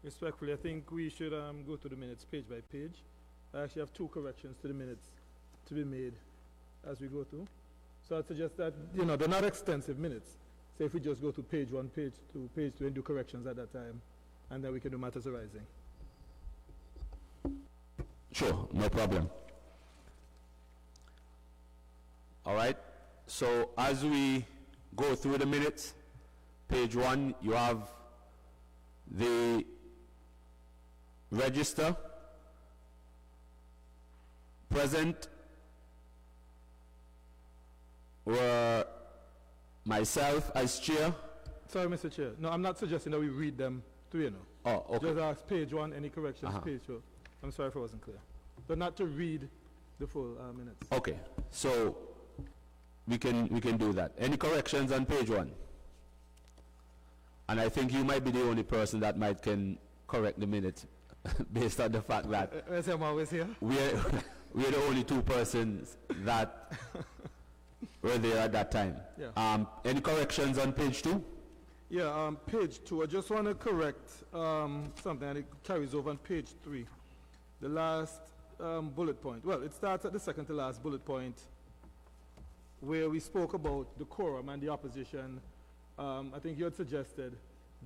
Respectfully, I think we should go to the minutes page by page. I actually have 2 corrections to the minutes to be made as we go through. So I'd suggest that, they're not extensive minutes. So if we just go to page 1, page 2, page 3, and do corrections at that time, and then we can do matters arising. Sure, no problem. All right, so as we go through the minutes, page 1, you have the register. Present were myself as chair. Sorry, Mr. Chair. No, I'm not suggesting that we read them through, Oh, okay. Just ask page 1, any corrections, page 2. I'm sorry if I wasn't clear. But not to read the full minutes. Okay, so we can do that. Any corrections on page 1? And I think you might be the only person that can correct the minutes based on the fact that I'm always here. we're the only 2 persons that were there at that time. Yeah. Any corrections on page 2? Yeah, page 2. I just want to correct something, and it carries over on page 3. The last bullet point. Well, it starts at the second to last bullet point, where we spoke about the quorum and the opposition. I think you had suggested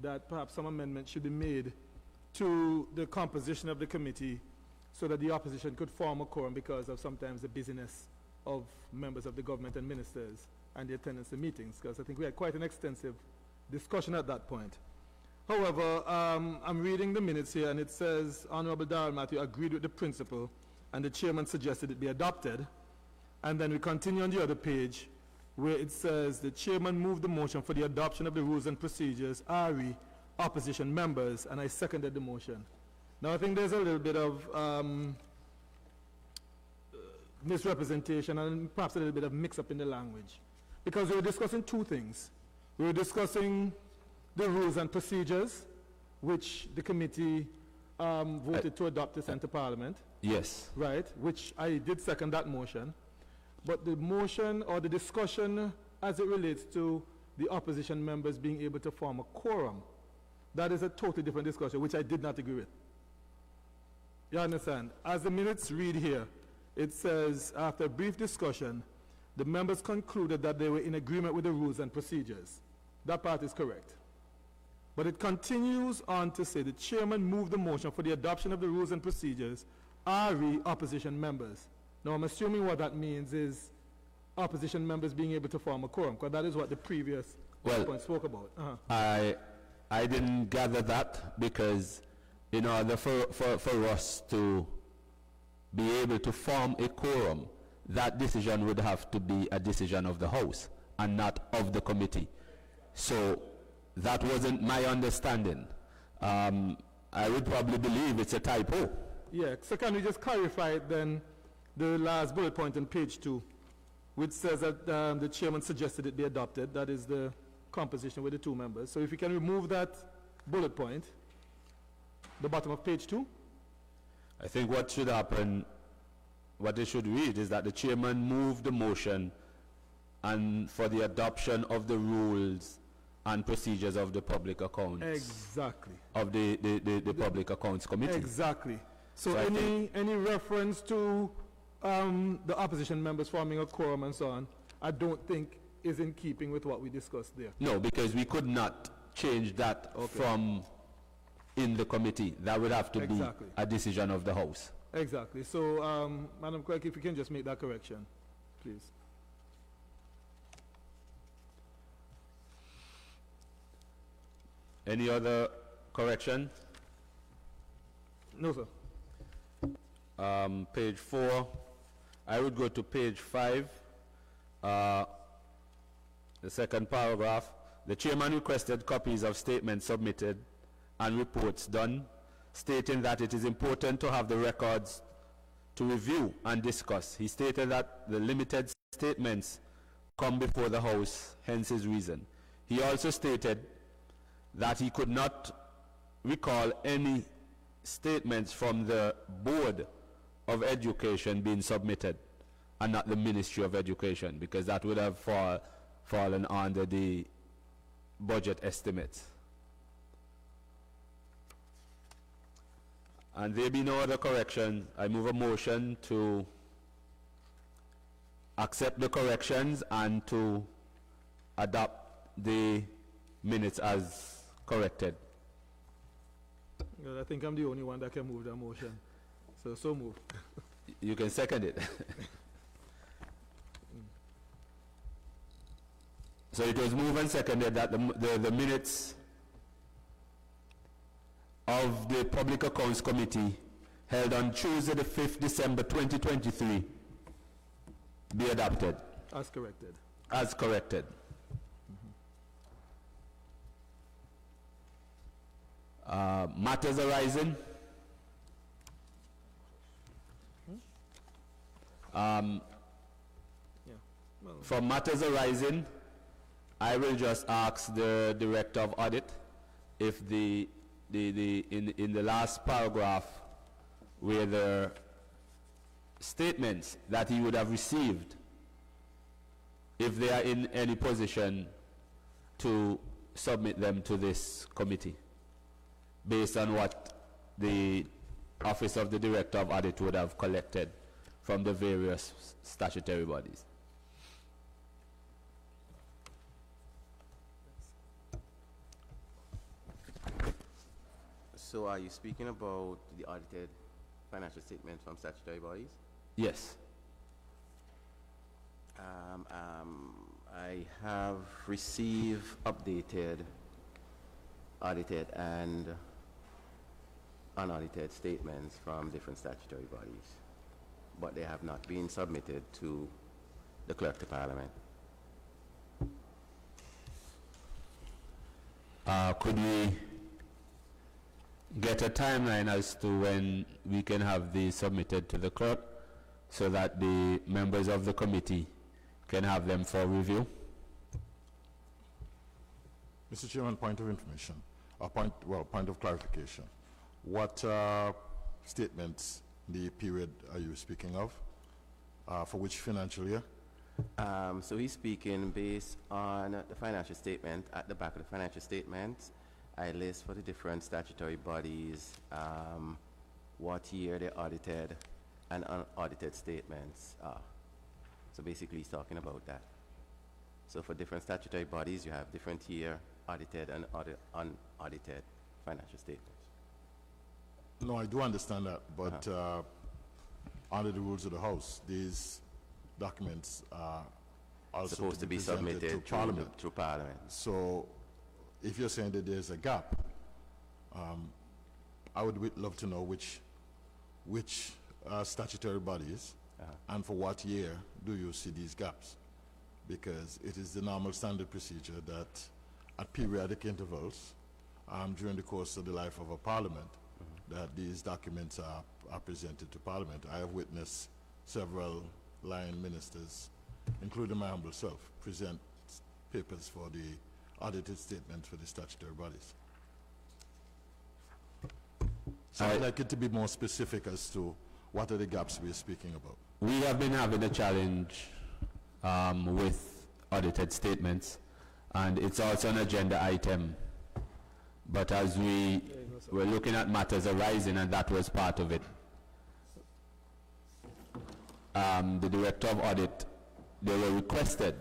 that perhaps some amendments should be made to the composition of the committee so that the opposition could form a quorum because of sometimes the busyness of members of the government and ministers and the attendance in meetings, because I think we had quite an extensive discussion at that point. However, I'm reading the minutes here, and it says, Honorable Darrell Matthew agreed with the principle, and the chairman suggested it be adopted. And then we continue on the other page, where it says, the chairman moved the motion for the adoption of the rules and procedures, RE, opposition members, and I seconded the motion. Now, I think there's a little bit of misrepresentation and perhaps a little bit of mix-up in the language, because we were discussing 2 things. We were discussing the rules and procedures, which the committee voted to adopt to send to Parliament. Yes. Right, which I did second that motion. But the motion or the discussion as it relates to the opposition members being able to form a quorum, that is a totally different discussion, which I did not agree with. You understand? As the minutes read here, it says, after a brief discussion, the members concluded that they were in agreement with the rules and procedures. That part is correct. But it continues on to say the chairman moved the motion for the adoption of the rules and procedures, RE opposition members. Now I'm assuming what that means is opposition members being able to form a quorum, because that is what the previous point spoke about. I didn't gather that, because in order for us to be able to form a quorum, that decision would have to be a decision of the House and not of the committee. So that wasn't my understanding. I would probably believe it's a typo. Yeah, so can we just clarify it then, the last bullet point on page 2, which says that the chairman suggested it be adopted. That is the composition with the 2 members. So if we can remove that bullet point, the bottom of page 2. I think what should happen, what it should read is that the chairman moved the motion and for the adoption of the rules and procedures of the public accounts. Exactly. Of the public accounts committee. Exactly. So any reference to the opposition members forming a quorum and so on, I don't think is in keeping with what we discussed there. No, because we could not change that from in the committee. That would have to be a decision of the House. Exactly. So, Madam Clerk, if you can just make that correction, please. Any other correction? No, sir. Page 4. I would go to page 5. The second paragraph. The chairman requested copies of statements submitted and reports done, stating that it is important to have the records to review and discuss. He stated that the limited statements come before the House, hence his reason. He also stated that he could not recall any statements from the Board of Education being submitted and not the Ministry of Education, because that would have fallen under the budget estimates. And there be no other correction, I move a motion to accept the corrections and to adopt the minutes as corrected. Well, I think I'm the only one that can move that motion. So move. You can second it. So it was moved and seconded that the minutes of the Public Accounts Committee held on Tuesday the 5th December 2023 be adopted As corrected. as corrected. Matters arising. Yeah. Well, For matters arising, I will just ask the Director of Audit if in the last paragraph where the statements that he would have received, if they are in any position to submit them to this committee based on what the Office of the Director of Audit would have collected from the various statutory bodies. So are you speaking about the audited financial statements from statutory bodies? Yes. I have received updated, audited and unaudited statements from different statutory bodies, but they have not been submitted to the Clerk to Parliament. Could we get a timeline as to when we can have these submitted to the clerk so that the members of the committee can have them for review? Mr. Chairman, point of information, point of clarification. What statements, the period are you speaking of? For which financial year? So he's speaking based on the financial statement. At the back of the financial statement, I list for the different statutory bodies what year they audited and unaudited statements are. So basically he's talking about that. So for different statutory bodies, you have different year audited and unaudited financial statements. No, I do understand that, but under the rules of the House, these documents are also Supposed to be presented submitted to Parliament. through Parliament. So if you're saying that there's a gap, I would love to know which statutory bodies and for what year do you see these gaps? Because it is the normal standard procedure that at periodic intervals during the course of the life of a Parliament that these documents are presented to Parliament. I have witnessed several line ministers, including my humble self, present papers for the audited statements for the statutory bodies. So I'd like it to be more specific as to what are the gaps we're speaking about. We have been having a challenge with audited statements, and it's also an agenda item. But as we were looking at matters arising, and that was part of it, the Director of Audit, they were requested,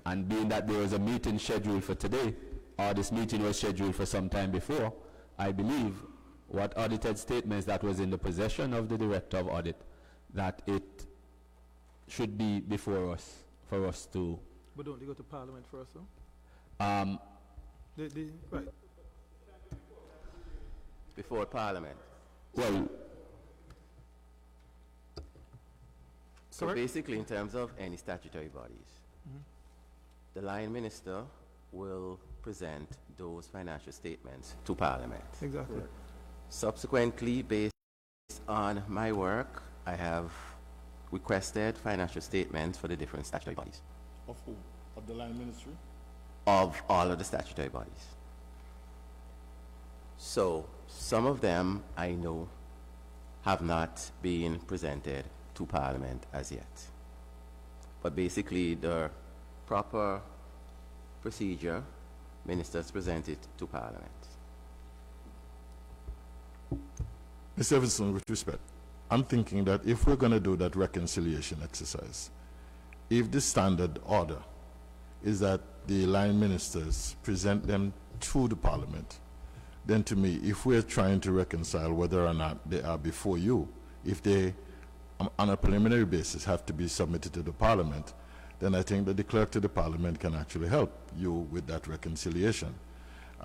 and being that there was a meeting scheduled for today, or this meeting was scheduled for some time before, I believe what audited statements that was in the possession of the Director of Audit, that it should be before us, for us to... But don't they go to Parliament first, though? Right. Before Parliament. Well, So Correct. basically in terms of any statutory bodies, the line minister will present those financial statements to Parliament. Exactly. Subsequently, based on my work, I have requested financial statements for the different statutory bodies, Of who? Of the line ministry? of all of the statutory bodies. So, some of them I know have not been presented to Parliament as yet. But basically, the proper procedure, ministers present it to Parliament. Mr. Everson, with respect, I'm thinking that if we're going to do that reconciliation exercise, if the standard order is that the line ministers present them to the parliament, then to me, if we're trying to reconcile whether or not they are before you, if they, on a preliminary basis, have to be submitted to the parliament, then I think that the clerk to the parliament can actually help you with that reconciliation.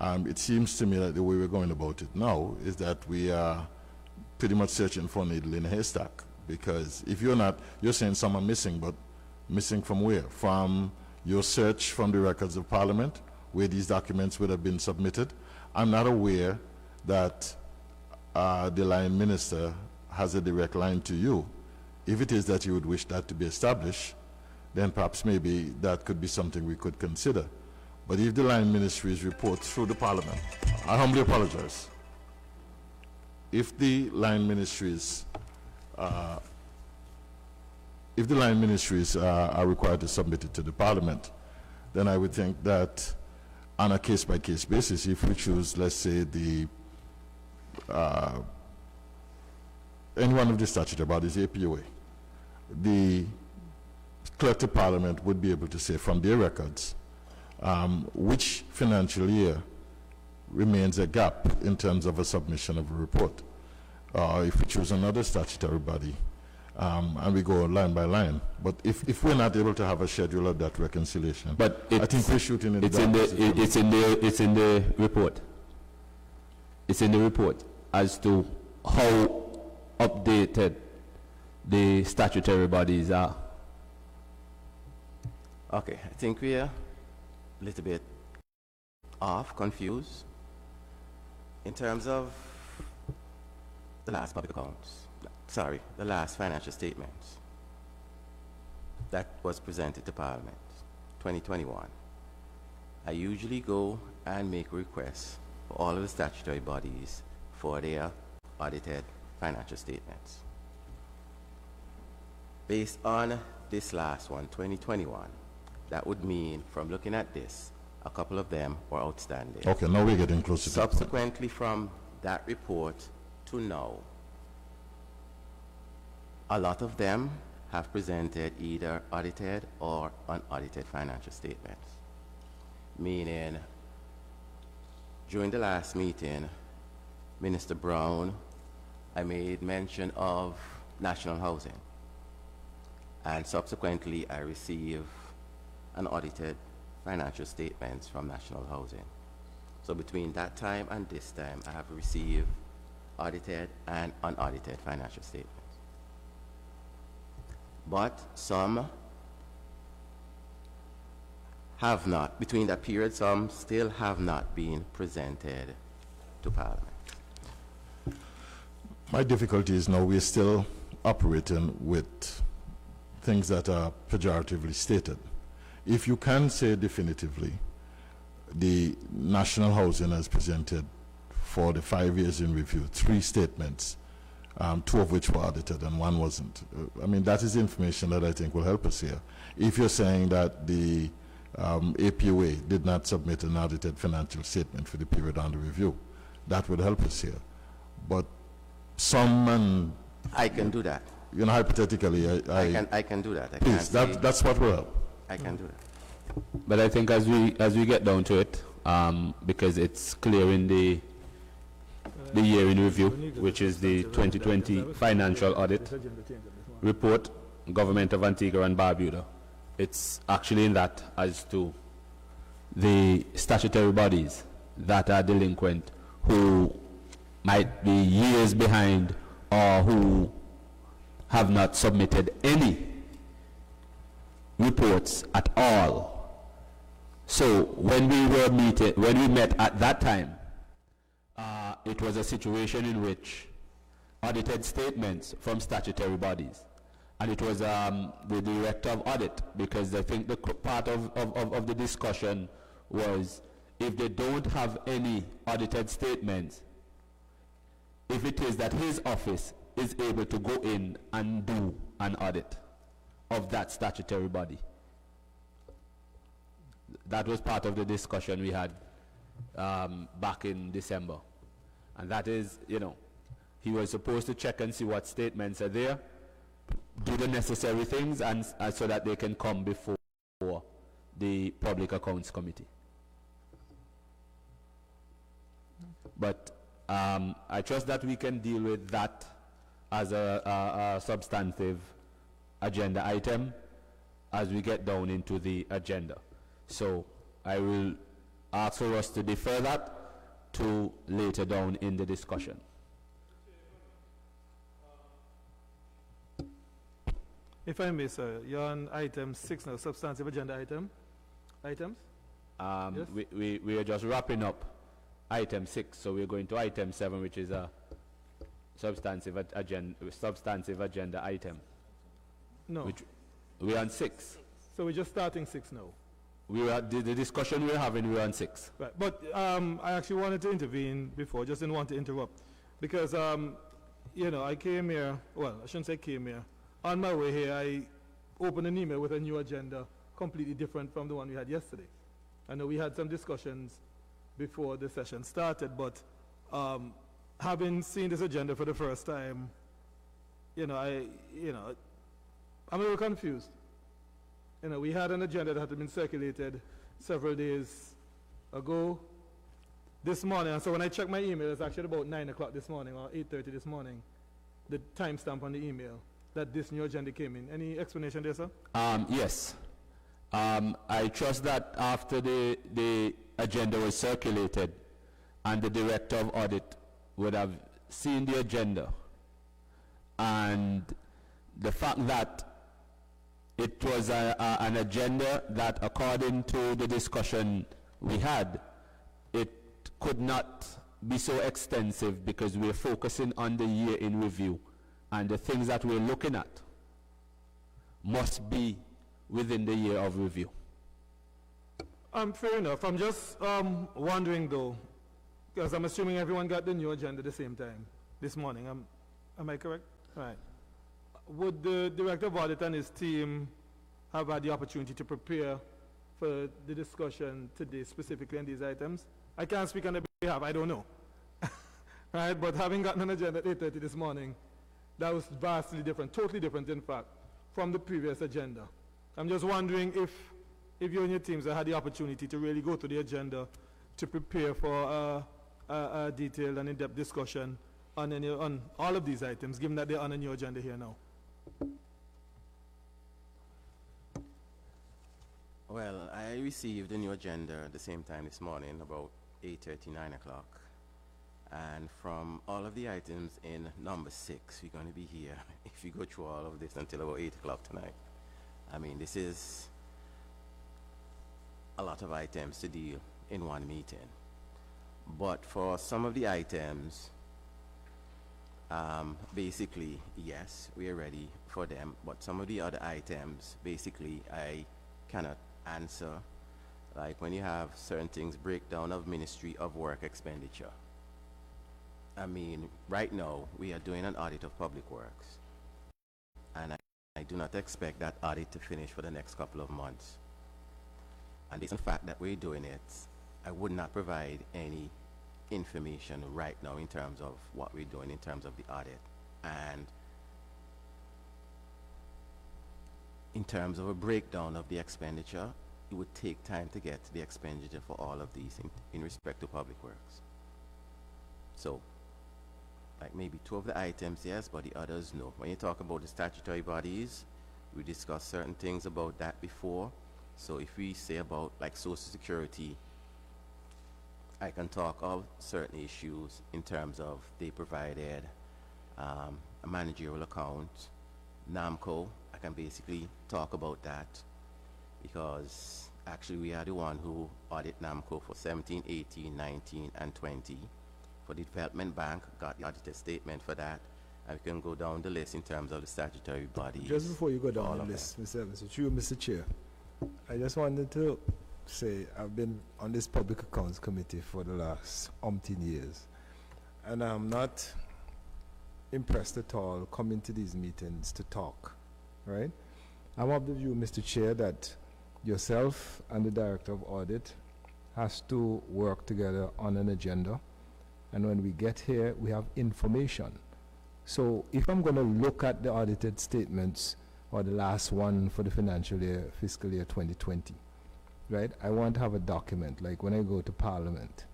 It seems to me that the way we're going about it now is that we are pretty much searching for a needle in a haystack, because if you're not, you're saying some are missing, but missing from where? From your search from the records of Parliament, where these documents would have been submitted. I'm not aware that the line minister has a direct line to you. If it is that you would wish that to be established, then perhaps maybe that could be something we could consider. But if the line ministries report through the Parliament, I humbly apologize. If the line ministries are required to submit it to the Parliament, then I would think that on a case-by-case basis, if we choose, let's say, any one of the statutory bodies, APOA, the clerk to Parliament would be able to say from their records which financial year remains a gap in terms of a submission of a report. If we choose another statutory body, and we go line by line. But if we're not able to have a schedule of that reconciliation, but I think we're shooting in the dark. It's in the report. It's in the report as to how updated the statutory bodies are. Okay, I think we are a little bit off, confused in terms of the last public accounts. Sorry, the last financial statements that was presented to Parliament, 2021. I usually go and make requests for all of the statutory bodies for their audited financial statements. Based on this last one, 2021, that would mean, from looking at this, a couple of them were outstanding. Okay, now we're getting closer to Subsequently, from that report to now, a lot of them have presented either audited or unaudited financial statements. Meaning, during the last meeting, Minister Brown, I made mention of national housing. And subsequently, I received unaudited financial statements from national housing. So between that time and this time, I have received audited and unaudited financial statements. But some have not, between that period, some still have not been presented to Parliament. My difficulty is now we're still operating with things that are pejoratively stated. If you can say definitively, the national housing has presented for the 5 years in review 3 statements, 2 of which were audited and 1 wasn't. I mean, that is information that I think will help us here. If you're saying that the APOA did not submit an audited financial statement for the period under review, that would help us here. But some, I can do that. You know, hypothetically, I can do that. Please, that's what will help. I can do that. But I think as we get down to it, because it's clear in the year in review, which is the 2020 financial audit report, Government of Antigua and Barbuda, it's actually in that as to the statutory bodies that are delinquent who might be years behind or who have not submitted any reports at all. So when we met at that time, it was a situation in which audited statements from statutory bodies, and it was the director of audit, because I think the part of the discussion was if they don't have any audited statements, if it is that his office is able to go in and do an audit of that statutory body. That was part of the discussion we had back in December. And that is, you know, He was supposed to check and see what statements are there, do the necessary things, and so that they can come before the Public Accounts Committee. But I trust that we can deal with that as a substantive agenda item as we get down into the agenda. So I will ask for us to defer that to later down in the discussion. If I may, sir, you're on item 6 now, substantive agenda items? Yes? We are just wrapping up item 6, so we're going to item 7, which is a substantive agenda item. No. Which we're on 6. So we're just starting 6 now. We were the discussion we're having. We're on 6. Right. But I actually wanted to intervene before, just didn't want to interrupt. Because, you know, I came here, well, I shouldn't say came here. On my way here, I opened an email with a new agenda, completely different from the one we had yesterday. I know we had some discussions before the session started, but having seen this agenda for the first time, I'm a little confused. You know, we had an agenda that had been circulated several days ago. This morning, and so when I checked my email, it's actually about 9 o'clock this morning or 8:30 this morning, the timestamp on the email that this new agenda came in. Any explanation there, sir? Yes. I trust that after the agenda was circulated and the Director of Audit would have seen the agenda, and the fact that it was an agenda that, according to the discussion we had, it could not be so extensive because we're focusing on the year in review, and the things that we're looking at must be within the year of review. Fair enough. I'm just wondering though, because I'm assuming everyone got the new agenda at the same time this morning. Am I correct? Right. Would the Director of Audit and his team have had the opportunity to prepare for the discussion today, specifically on these items? I can't speak on their behalf, I don't know. Right, but having gotten an agenda at 8:30 this morning, that was vastly different, totally different in fact, from the previous agenda. I'm just wondering if you and your teams have had the opportunity to really go through the agenda to prepare for a detailed and in-depth discussion on all of these items, given that they're on a new agenda here now. Well, I received the new agenda at the same time this morning, about 8:30, 9 o'clock. And from all of the items in number 6, we're going to be here, if we go through all of this, until about 8 o'clock tonight. I mean, this is a lot of items to deal in one meeting. But for some of the items, basically, yes, we are ready for them. But some of the other items, basically, I cannot answer. Like when you have certain things, breakdown of Ministry of Work expenditure. I mean, right now, we are doing an audit of Public Works. And I do not expect that audit to finish for the next couple of months. And based on the fact that we're doing it, I would not provide any information right now in terms of what we're doing in terms of the audit. And in terms of a breakdown of the expenditure, it would take time to get to the expenditure for all of these in respect to Public Works. So, like maybe 2 of the items, yes, but the others, no. When you talk about the statutory bodies, we discussed certain things about that before. So if we say about like Social Security, I can talk of certain issues in terms of they provided a managerial account. NAMCO, I can basically talk about that because actually we are the one who audit NAMCO for 17, 18, 19, and 20. For the Development Bank, got the audited statement for that. And we can go down the list in terms of the statutory bodies. Just before you go down the list, Mr. Evans, through Mr. Chair, I just wanted to say I've been on this Public Accounts Committee for the last umpteen years, and I'm not impressed at all coming to these meetings to talk, right? I'm of the view, Mr. Chair, that yourself and the Director of Audit has to work together on an agenda. And when we get here, we have information. So if I'm going to look at the audited statements, or the last one for the financial year, fiscal year 2020, right? I want to have a document, like when I go to Parliament,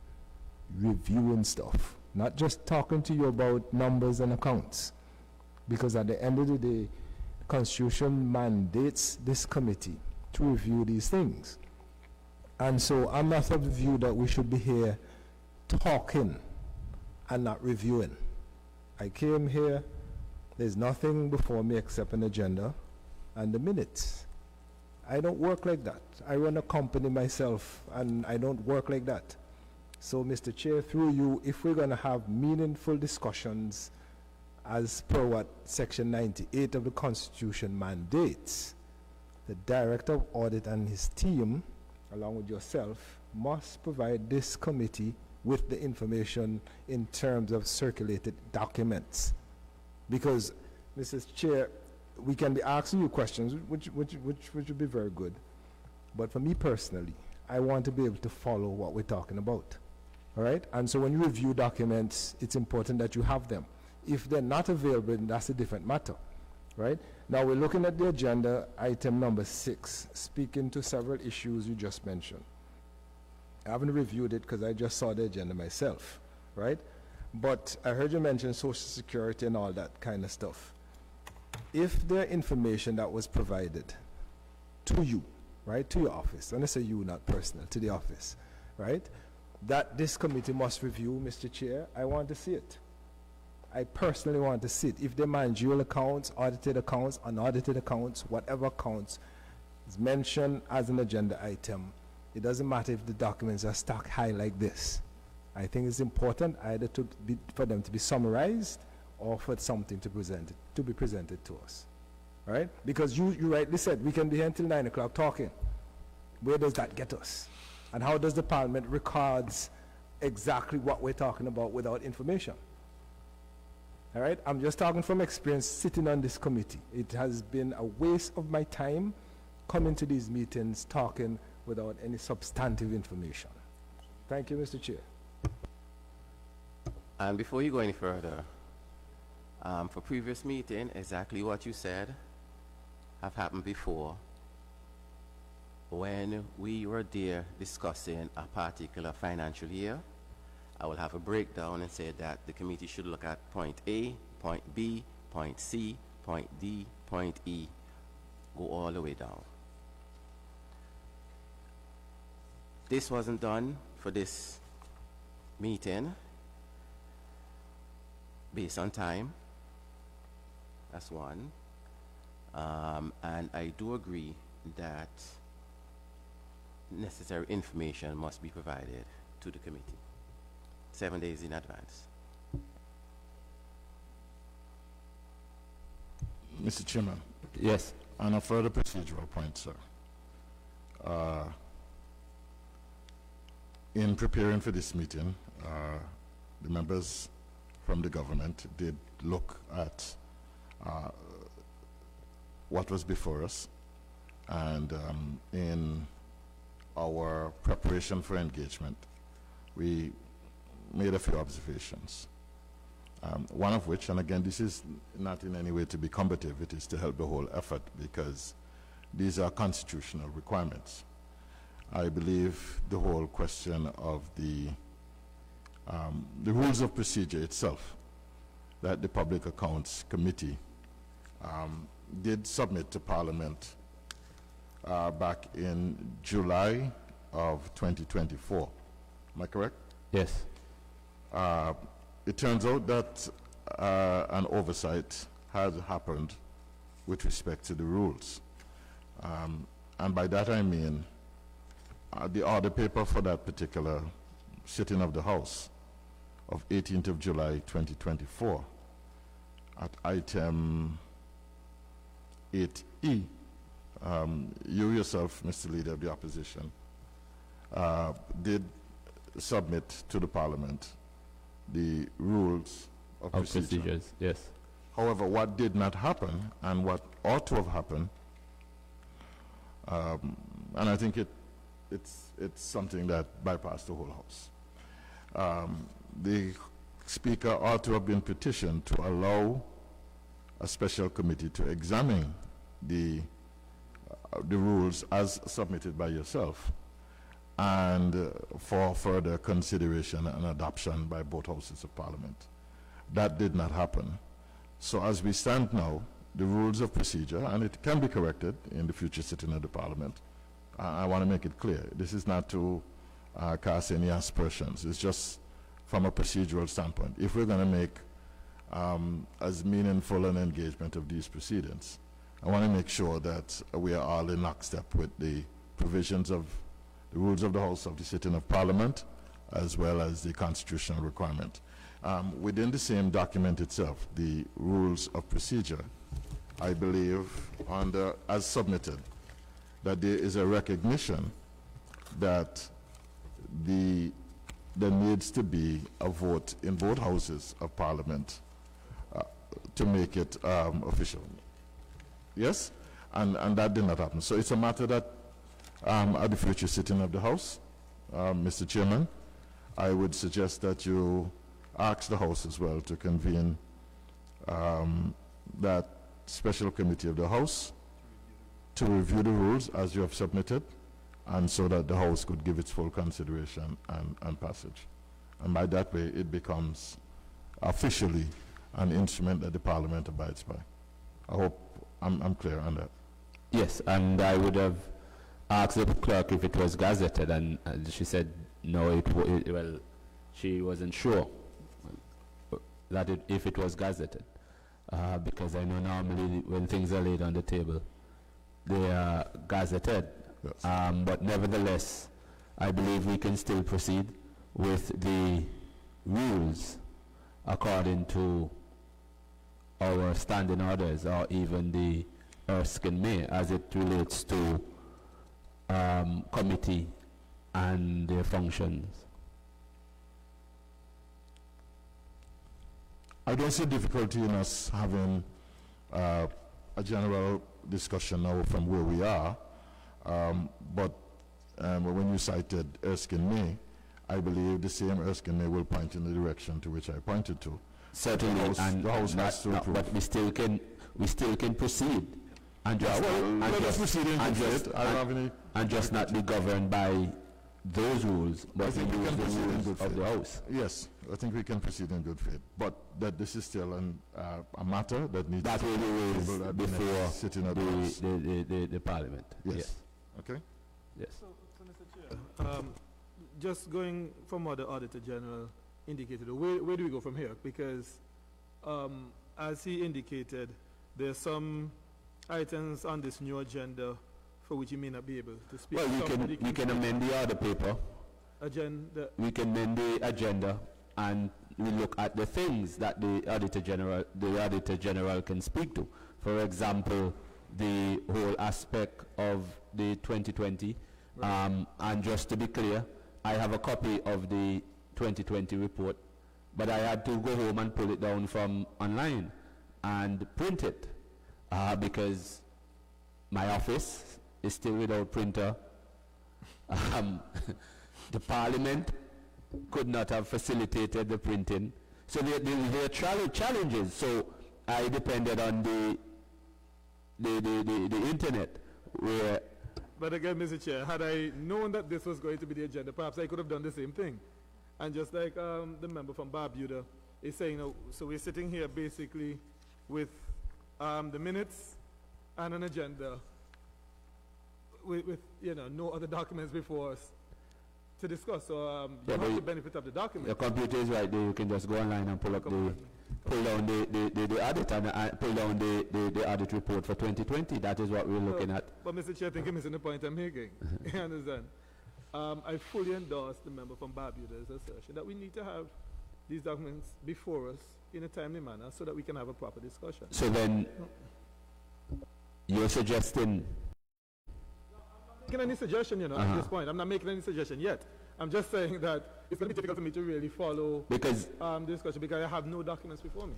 reviewing stuff, not just talking to you about numbers and accounts. Because at the end of the day, the Constitution mandates this committee to review these things. And so I'm not of the view that we should be here talking and not reviewing. I came here, there's nothing before me except an agenda and the minutes. I don't work like that. I run a company myself, and I don't work like that. So, Mr. Chair, through you, if we're going to have meaningful discussions as per what Section 98 of the Constitution mandates, the Director of Audit and his team, along with yourself, must provide this committee with the information in terms of circulated documents. Because, Mrs. Chair, we can be asking you questions, which would be very good. But for me personally, I want to be able to follow what we're talking about. All right? And so when you review documents, it's important that you have them. If they're not available, then that's a different matter. Right? Now we're looking at the agenda, item number 6, speaking to several issues you just mentioned. I haven't reviewed it because I just saw the agenda myself. Right? But I heard you mention Social Security and all that kind of stuff. If the information that was provided to you, right, to your office, and I say you, not personal, to the office, right, that this committee must review, Mr. Chair, I want to see it. I personally want to see it. If they're managerial accounts, audited accounts, unaudited accounts, whatever accounts is mentioned as an agenda item, it doesn't matter if the documents are stacked high like this. I think it's important either for them to be summarized or for something to be presented to us. All right? Because you rightly said we can be here until 9 o'clock talking. Where does that get us? And how does the Parliament records exactly what we're talking about without information? All right? I'm just talking from experience sitting on this committee. It has been a waste of my time coming to these meetings talking without any substantive information. Thank you, Mr. Chair. And before you go any further, for previous meeting, exactly what you said have happened before. When we were there discussing a particular financial year, I will have a breakdown and say that the committee should look at point A, point B, point C, point D, point E, go all the way down. This wasn't done for this meeting based on time. That's one. And I do agree that necessary information must be provided to the committee 7 days in advance. Mr. Chairman, Yes. on a further procedural point, sir. In preparing for this meeting, the members from the government did look at what was before us, and in our preparation for engagement, we made a few observations. One of which, and again, this is not in any way to be combative, it is to help the whole effort, because these are constitutional requirements. I believe the whole question of the rules of procedure itself that the Public Accounts Committee did submit to Parliament back in July of 2024. Am I correct? Yes. It turns out that an oversight has happened with respect to the rules. And by that I mean the order paper for that particular sitting of the House of 18th of July 2024 at item 8E, you yourself, Mr. Leader of the Opposition, did submit to the Parliament the rules of procedure. Yes. However, what did not happen and what ought to have happened, and I think it's something that bypassed the whole House. The Speaker ought to have been petitioned to allow a special committee to examine the rules as submitted by yourself and for further consideration and adoption by both houses of Parliament. That did not happen. So as we stand now, the rules of procedure, and it can be corrected in the future sitting of the Parliament, I want to make it clear, this is not to cast any aspersions, it's just from a procedural standpoint. If we're going to make as meaningful an engagement of these proceedings, I want to make sure that we are all in lockstep with the provisions of the rules of the House of the sitting of Parliament, as well as the constitutional requirement. Within the same document itself, the rules of procedure, I believe, as submitted, that there is a recognition that there needs to be a vote in both houses of Parliament to make it official. Yes? And that did not happen. So it's a matter that at the future sitting of the House, Mr. Chairman, I would suggest that you ask the House as well to convene that special committee of the House to review the rules as you have submitted, and so that the House could give its full consideration and passage. And by that way, it becomes officially an instrument that the Parliament abides by. I hope I'm clear on that. Yes, and I would have asked the clerk if it was gazetted, and she said no, well, she wasn't sure that if it was gazetted, because I know normally when things are laid on the table, they are gazetted. Yes. But nevertheless, I believe we can still proceed with the rules according to our standing orders, or even the Erskine May, as it relates to committee and their functions. I don't see difficulty in us having a general discussion now from where we are, but when you cited Erskine May, I believe the same Erskine May will point in the direction to which I pointed to. Certainly, the House has to approve. But we still can proceed, and just let us proceed in good faith. I don't have any. And just not be governed by those rules, but we can the proceed in rules good of the faith. House. Yes, I think we can proceed in good faith, but that this is still a matter that needs That to will be raised tabled at the before next sitting of the House. the Parliament. Yes. Okay. Yes. So, Mr. Chair, just going from what the Auditor General indicated, where do we go from here? Because as he indicated, there are some items on this new agenda for which you may not be able to speak. Well, we can amend the order paper. Agenda. We can amend the agenda, and we look at the things that the Auditor General can speak to. For example, the whole aspect of the 2020. Right. And just to be clear, I have a copy of the 2020 report, but I had to go home and pull it down from online and print it because my office is still without printer. The Parliament could not have facilitated the printing. So there are challenges. So I depended on the internet. Where But again, Mr. Chair, had I known that this was going to be the agenda, perhaps I could have done the same thing. And just like the member from Barbuda is saying, so we're sitting here basically with the minutes and an agenda with no other documents before us to discuss. So you have the benefit of the document. The computer is right there. You can just go online and pull down the audit and pull down the audit report for 2020. That is what we're looking at. But Mr. Chair, I think you're missing the point I'm making. You understand? I fully endorse the member from Barbuda's assertion that we need to have these documents before us in a timely manner so that we can have a proper discussion. So then, you're suggesting... I'm not making any suggestion, at this point. I'm not making any suggestion yet. I'm just saying that it's going to be difficult for me to really follow because the discussion because I have no documents before me.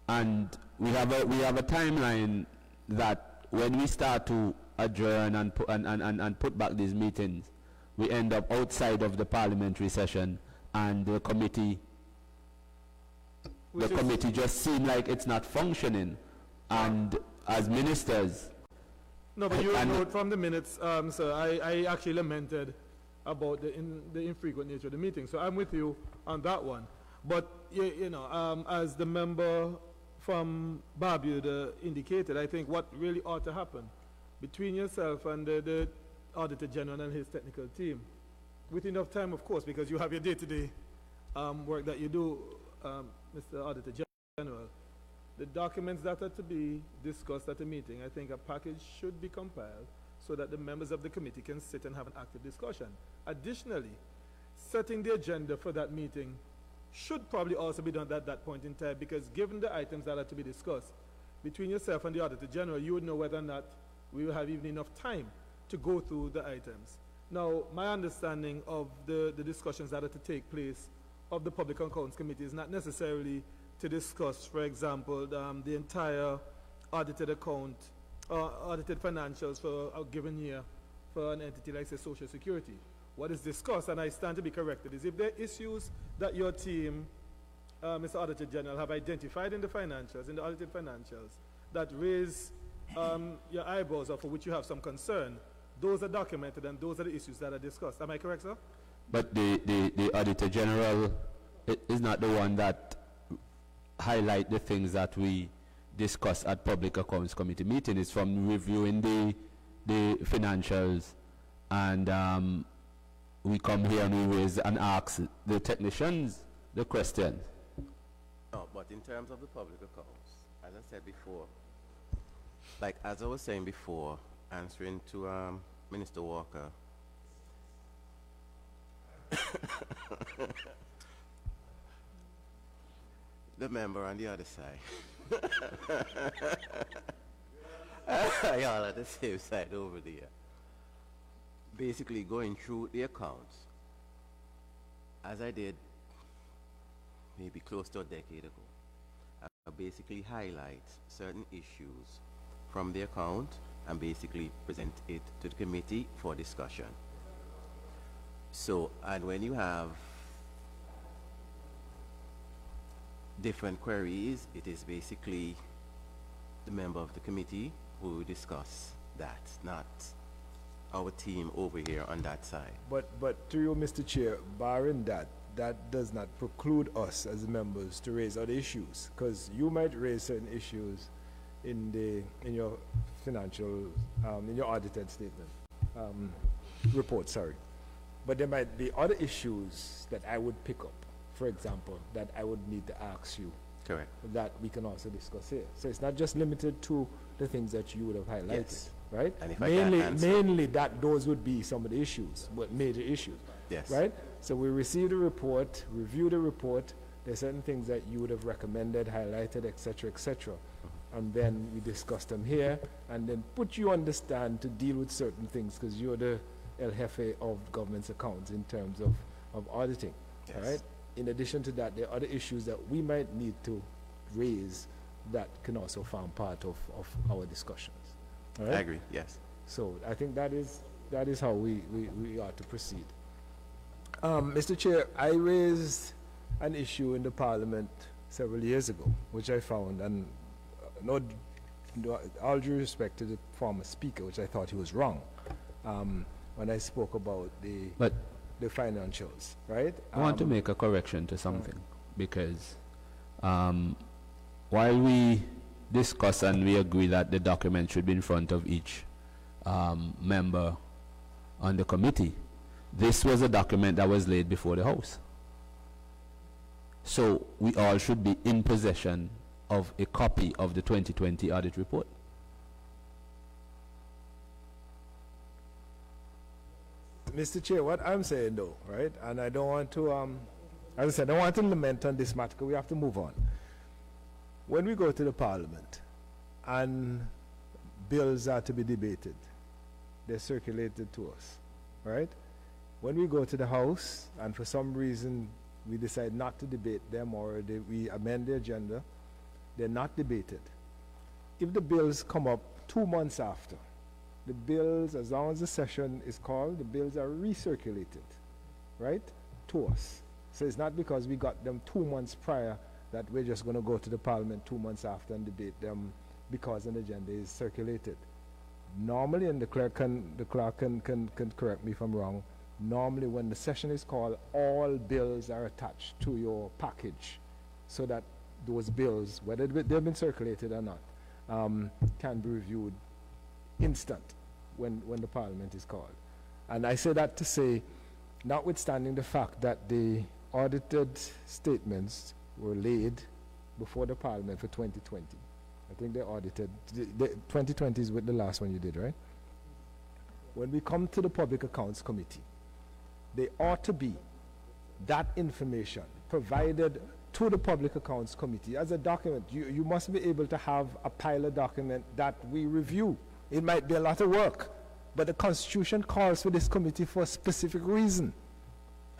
And we have a timeline that when we start to adjourn and put back these meetings, we end up outside of the parliamentary session, and the committee the committee just seem like it's not functioning, and as ministers, No, but you And- note from the minutes, sir, I actually lamented about the infrequent nature of the meeting. So I'm with you on that one. But, you know, as the member from Barbuda indicated, I think what really ought to happen between yourself and the Auditor General and his technical team, with enough time, of course, because you have your day-to-day work that you do, Mr. Auditor General, the documents that are to be discussed at the meeting, I think a package should be compiled so that the members of the committee can sit and have an active discussion. Additionally, setting the agenda for that meeting should probably also be done at that point in time, because given the items that are to be discussed, between yourself and the Auditor General, you would know whether or not we will have even enough time to go through the items. Now, my understanding of the discussions that are to take place of the Public Accounts Committee is not necessarily to discuss, for example, the entire audited account, audited financials for a given year for an entity like, say, Social Security. What is discussed, and I stand to be corrected, is if there are issues that your team, Mr. Auditor General, have identified in the financials, in the audited financials, that raise your eyebrows or for which you have some concern, those are documented and those are the issues that are discussed. Am I correct, sir? but the Auditor General is not the one that highlight the things that we discuss at Public Accounts Committee meeting. It's from reviewing the financials, and we come here and we raise and ask the technicians the question. No, but in terms of the public accounts, as I said before, like as I was saying before, answering to Minister Walker, the member on the other side. Y'all at the same side over there. Basically going through the accounts, as I did maybe close to a decade ago. I basically highlight certain issues from the account and basically present it to the committee for discussion. So, and when you have different queries, it is basically the member of the committee who will discuss that, not our team over here on that side. But to you, Mr. Chair, barring that, that does not preclude us as members to raise other issues, because you might raise certain issues in your financial, in your audited statement, report, sorry. But there might be other issues that I would pick up, for example, that I would need to ask you, Correct. that we can also discuss here. So it's not just limited to the things that you would have highlighted, Yes. right? And if I can't answer- Mainly that those would be some of the issues, but major issues. Yes. Right? So we received the report, reviewed the report, there's certain things that you would have recommended, highlighted, et cetera, and then we discuss them here, and then put you on the stand to deal with certain things, because you're the El Jefe of government's accounts in terms of auditing, Yes. all right? In addition to that, there are other issues that we might need to raise that can also form part of our discussions, all right? I agree, yes. So I think that is how we ought to proceed. Mr. Chair, I raised an issue in the Parliament several years ago, which I found, and all due respect to the former speaker, which I thought he was wrong, when I spoke about But the financials, right? I want to make a correction to something, because while we discuss and we agree that the document should be in front of each member on the committee, this was a document that was laid before the House. So we all should be in possession of a copy of the 2020 audit report. Mr. Chair, what I'm saying though, right, and I don't want to, as I said, I don't want to lament on this matter, because we have to move on. When we go to the Parliament and bills are to be debated, they're circulated to us, right? When we go to the House and for some reason we decide not to debate them, or we amend the agenda, they're not debated. If the bills come up 2 months after, the bills, as long as the session is called, the bills are recirculated, right, to us. So it's not because we got them 2 months prior that we're just going to go to the Parliament 2 months after and debate them because an agenda is circulated. Normally, and the clerk can correct me if I'm wrong, normally when the session is called, all bills are attached to your package so that those bills, whether they've been circulated or not, can be reviewed instant when the Parliament is called. And I say that to say, notwithstanding the fact that the audited statements were laid before the Parliament for 2020. I think they audited, the 2020 is with the last one you did, right? When we come to the Public Accounts Committee, they ought to be that information provided to the Public Accounts Committee as a document. You must be able to have a pilot document that we review. It might be a lot of work, but the Constitution calls for this committee for a specific reason.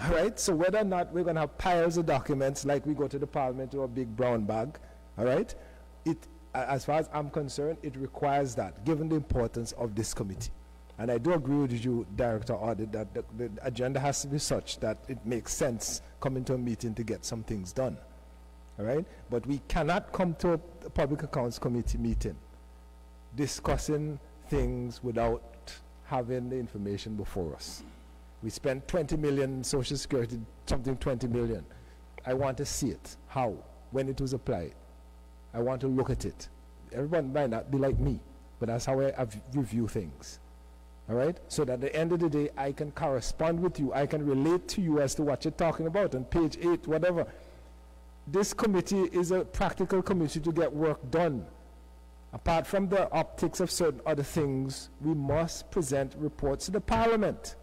All right, so whether or not we're going to have piles of documents like we go to the Parliament or a big brown bag, all right, as far as I'm concerned, it requires that, given the importance of this committee. And I do agree with you, Director Audit, that the agenda has to be such that it makes sense coming to a meeting to get some things done. All right, but we cannot come to a Public Accounts Committee meeting discussing things without having the information before us. We spent 20 million Social Security, something 20 million. I want to see it. How? When it was applied. I want to look at it. Everyone might not be like me, but that's how I review things. All right? So that at the end of the day, I can correspond with you. I can relate to you as to what you're talking about on page 8, whatever. This committee is a practical committee to get work done. Apart from the optics of certain other things, we must present reports to the Parliament.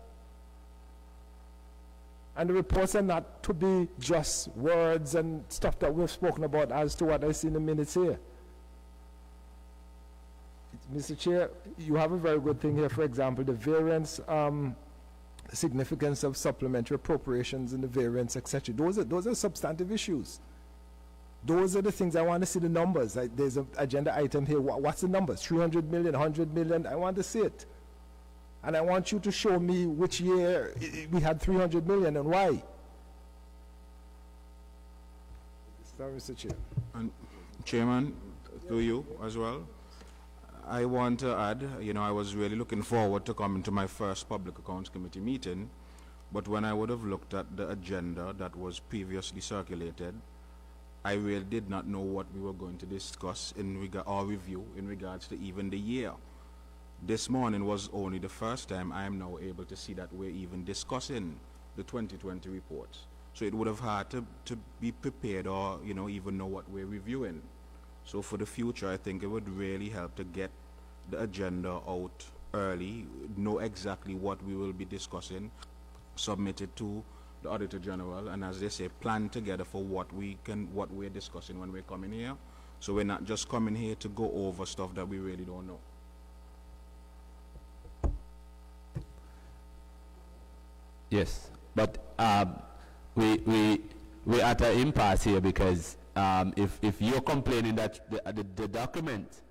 And the reports are not to be just words and stuff that we've spoken about as to what I see in the minutes here. Mr. Chair, you have a very good thing here. For example, the variance, the significance of supplementary appropriations and the variance, etc. Those are substantive issues. Those are the things I want to see the numbers. Like there's an agenda item here. What's the numbers? 300 million, 100 million? I want to see it. And I want you to show me which year we had 300 million and why. Sorry, Mr. Chair. And Chairman, through you as well, I want to add, I was really looking forward to coming to my first Public Accounts Committee meeting, but when I would have looked at the agenda that was previously circulated, I really did not know what we were going to discuss or review in regards to even the year. This morning was only the first time I am now able to see that we're even discussing the 2020 reports. So it would have had to be prepared or, even know what we're reviewing. So for the future, I think it would really help to get the agenda out early, know exactly what we will be discussing, submit it to the Auditor General, and as they say, plan together for what we're discussing when we're coming here. So we're not just coming here to go over stuff that we really don't know. Yes, but we're at an impasse here because if you're complaining that the document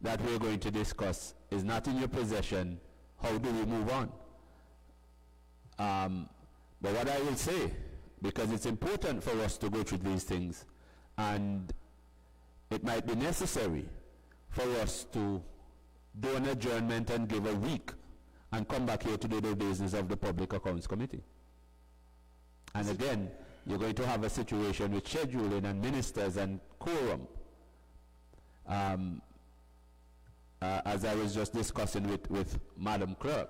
that we're going to discuss is not in your possession, how do we move on? But what I will say, because it's important for us to go through these things, and it might be necessary for us to do an adjournment and give a week and come back here to do the business of the Public Accounts Committee. And again, you're going to have a situation with scheduling and ministers and quorum. As I was just discussing with Madam Clerk,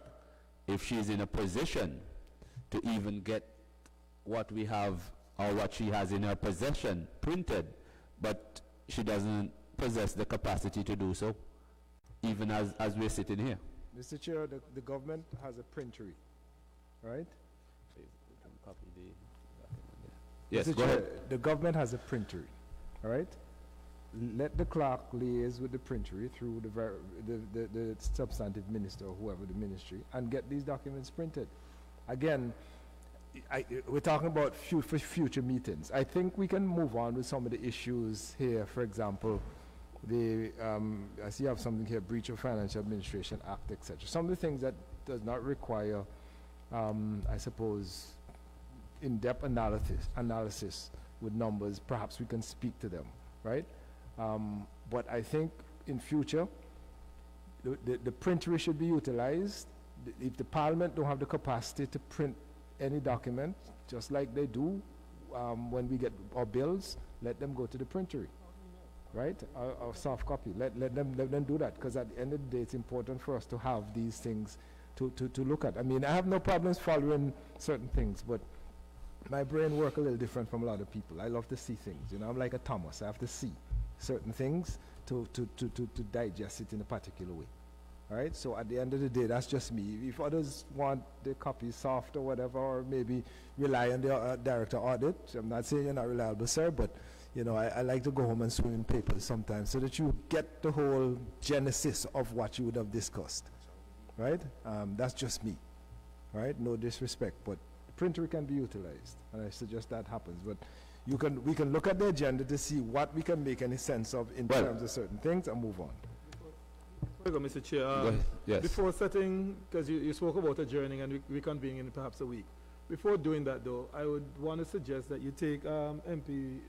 if she's in a position to even get what we have or what she has in her possession printed, but she doesn't possess the capacity to do so, even as we're sitting here. Mr. Chair, the government has a printery, right? Yes, Mr. go Chair, ahead. the government has a printery, all right? Let the clerk liaise with the printery through the substantive minister or whoever the ministry and get these documents printed. Again, we're talking about future meetings. I think we can move on with some of the issues here. For example, I see you have something here, Breach of Financial Administration Act, etc. Some of the things that does not require, I suppose, in-depth analysis with numbers, perhaps we can speak to them, right? But I think in future, the printery should be utilized. If the Parliament don't have the capacity to print any document, just like they do when we get our bills, let them go to the printery, right? Or soft copy. Let them do that, because at the end of the day, it's important for us to have these things to look at. I mean, I have no problems following certain things, but my brain works a little different from a lot of people. I love to see things. You know, I'm like a Thomas. I have to see certain things to digest it in a particular way. All right, so at the end of the day, that's just me. If others want the copy soft or whatever, or maybe rely on the director audit, I'm not saying you're not reliable, sir, but you know, I like to go home and swim in papers sometimes so that you get the whole genesis of what you would have discussed, right? That's just me, right? No disrespect, but the printer can be utilized, and I suggest that happens. But we can look at the agenda to see what we can make any sense of in terms of certain things and move on. Mr. Chair, yes. before setting, because you spoke about adjourning and reconvening in perhaps a week. Before doing that, though, I would want to suggest that you take MP,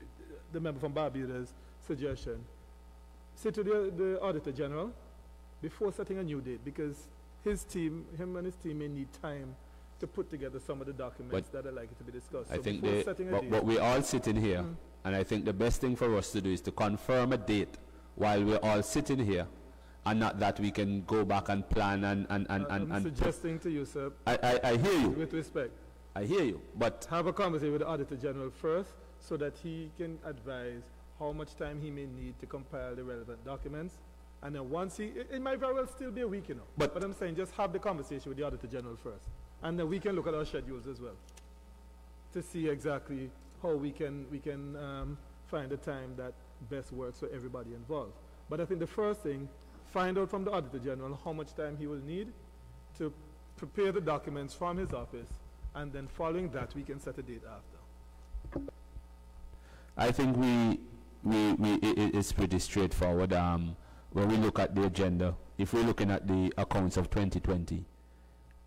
the member from Barbada's suggestion, sit to the Auditor General before setting a new date, because him and his team may need time to put together some of the documents that are likely to be discussed. I so think before setting a date, but we all sit in here, and I think the best thing for us to do is to confirm a date while we're all sitting here, and not that we can go back and plan I'm suggesting to you, sir, I hear you. with respect, I hear you, but have a conversation with the Auditor General first so that he can advise how much time he may need to compile the relevant documents. And then once it might very well still be a week, you know. But I'm saying just have the conversation with the Auditor General first. And then we can look at our schedules as well to see exactly how we can find a time that best works for everybody involved. But I think the first thing, find out from the Auditor General how much time he will need to prepare the documents from his office, and then following that we can set a date after. I think it's pretty straightforward. When we look at the agenda, if we're looking at the accounts of 2020,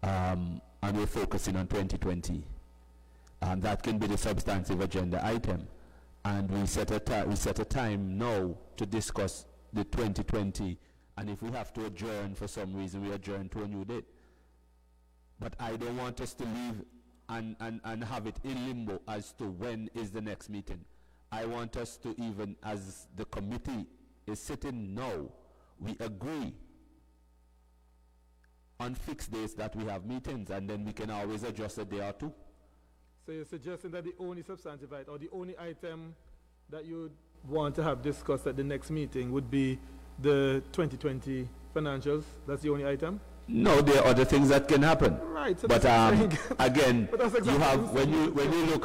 and we're focusing on 2020, that can be the substantive agenda item, and we set a time now to discuss the 2020, and if we have to adjourn for some reason, we adjourn to a new date. But I don't want us to leave and have it in limbo as to when is the next meeting. I want us to, even as the committee is sitting now, we agree on fixed days that we have meetings, and then we can always adjust a day or two. So you're suggesting that the only substantive item, or the only item that you would want to have discussed at the next meeting would be the 2020 financials? That's the only item? No, there are other things that can happen. Right. So but again, but that's exactly you have when you look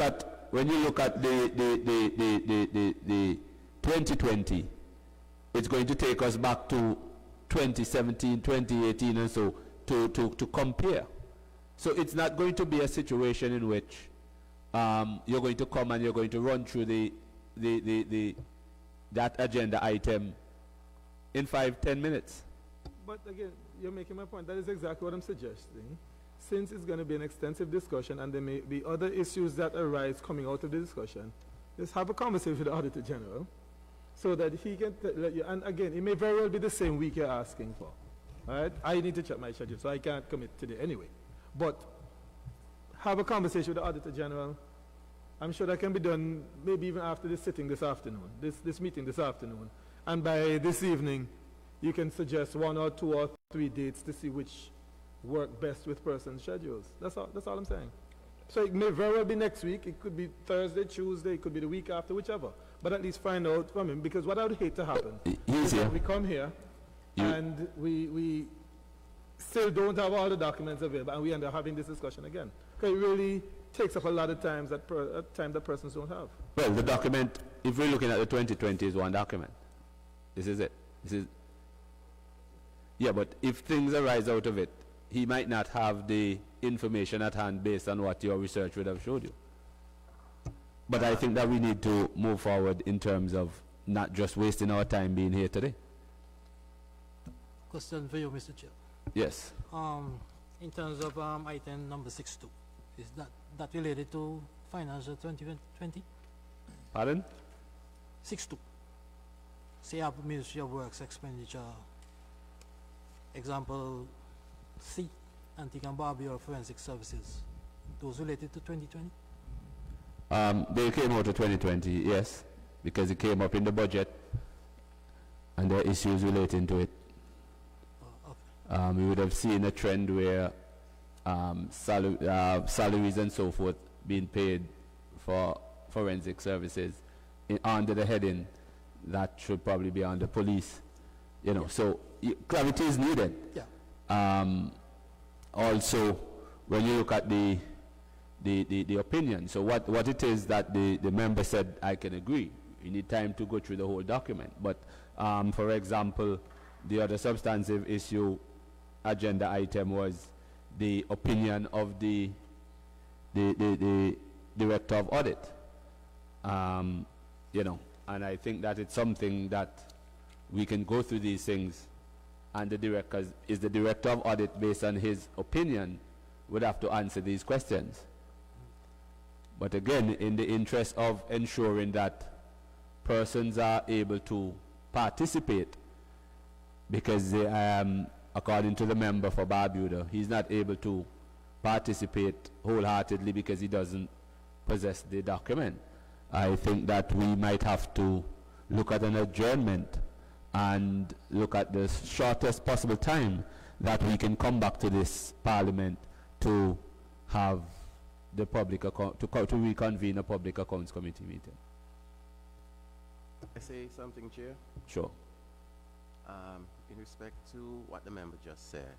at the 2020, it's going to take us back to 2017, 2018, and so to compare. So it's not going to be a situation in which you're going to come and you're going to run through that agenda item in 5-10 minutes. But again, you're making my point. That is exactly what I'm suggesting. Since it's going to be an extensive discussion and there may be other issues that arise coming out of the discussion, just have a conversation with the Auditor General so that he can let you. And again, it may very well be the same week you're asking for. All right? I need to check my schedule, so I can't commit today anyway. But have a conversation with the Auditor General. I'm sure that can be done maybe even after this sitting this afternoon, this meeting this afternoon. And by this evening, you can suggest 1 or 2 or 3 dates to see which work best with persons' schedules. That's all I'm saying. So it may very well be next week. It could be Thursday, Tuesday. It could be the week after, whichever. But at least find out from him, because what I would hate to happen is that we come here and we still don't have all the documents available, and we end up having this discussion again. Because it really takes up a lot of time that persons don't have. Well, the document, if we're looking at the 2020, is one document. This is it. Yeah, but if things arise out of it, he might not have the information at hand based on what your research would have showed you. But I think that we need to move forward in terms of not just wasting our time being here today. Question for you, Mr. Chair. Yes. In terms of item number 6.2, is that related to financial 2020? Pardon? 6.2. Say up Ministry of Works expenditure. Example C, Antique and Barbuda Forensic Services. Those related to 2020? They came out of 2020, yes, because it came up in the budget, and there are issues relating to it. Okay. We would have seen a trend where salaries and so forth being paid for forensic services under the heading that should probably be under police. You know, so clarity is needed. Yeah. Also, when you look at the opinion, so what it is that the member said, I can agree. You need time to go through the whole document. But for example, the other substantive issue agenda item was the opinion of the director of audit. You know, and I think that it's something that we can go through these things, and the director is the director of audit, based on his opinion, would have to answer these questions. But again, in the interest of ensuring that persons are able to participate, because they, according to the member for Barbuda, he's not able to participate wholeheartedly because he doesn't possess the document. I think that we might have to look at an adjournment and look at the shortest possible time that we can come back to this parliament to have the public account, to reconvene a public accounts committee meeting. I say something, Chair? Sure. In respect to what the member just said,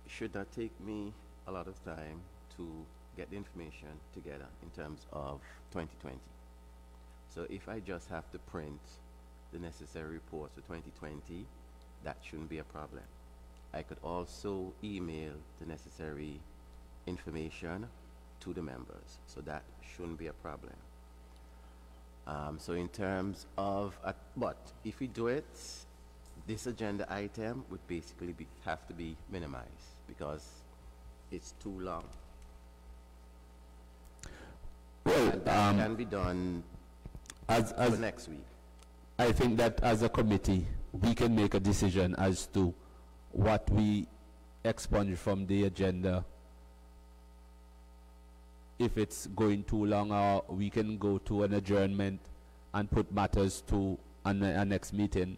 it should not take me a lot of time to get the information together in terms of 2020. So if I just have to print the necessary reports for 2020, that shouldn't be a problem. I could also email the necessary information to the members, so that shouldn't be a problem. So in terms of, but if we do it, this agenda item would basically have to be minimized because it's too long. Well, And that can be done for next week. I think that as a committee, we can make a decision as to what we expunge from the agenda. If it's going too long, or we can go to an adjournment and put matters to a next meeting.